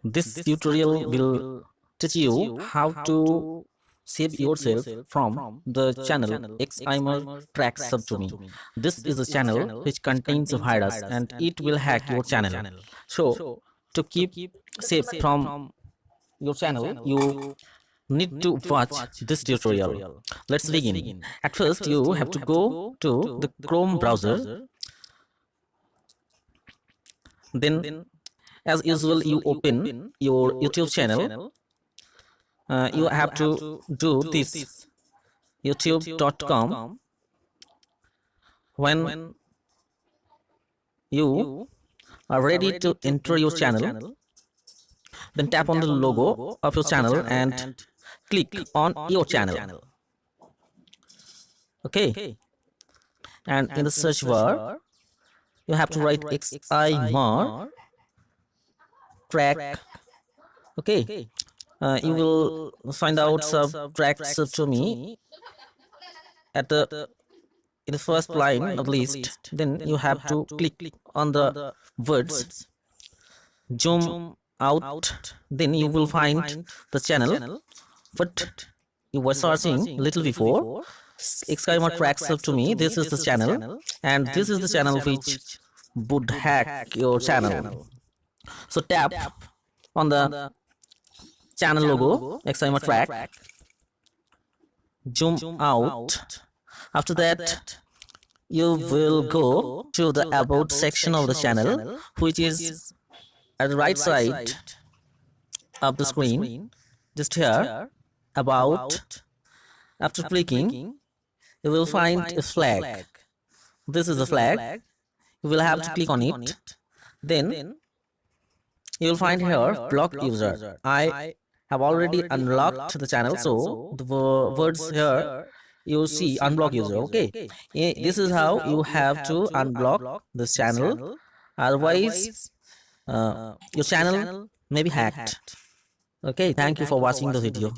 This tutorial will teach you how to save yourself from the channel Ximertracks-sub. This is a channel which contains a virus and it will hack your channel. So, to keep safe from your channel, you need to watch this tutorial. Let's begin. At first, you have to go to the Chrome browser. Then, as usual, you open your YouTube channel. You have to do this youtube.com. When you are ready to enter your channel, then tap on the logo of your channel and click on your channel. Okay, and in the search bar you have to write Ximertrack. Okay, you will find out Ximertracks-sub at in the first line of the list. Then you have to click on the words, zoom out. Then you will find the channel what you were searching little before. Ximertracks-sub. This is the channel, and this is the channel which would hack your channel. So tap on the channel logo Ximertrack, zoom out. After that, you will go to the about section of the channel, which is at the right side of the screen, just here, about. After clicking, you will find a flag. This is a flag. You will have to click on it. Then you will find here block user. I have already unlocked the channel, so the words here you see unblock user. Okay, this is how you have to unblock this channel, otherwise your channel may be hacked. Okay, thank you for watching the video.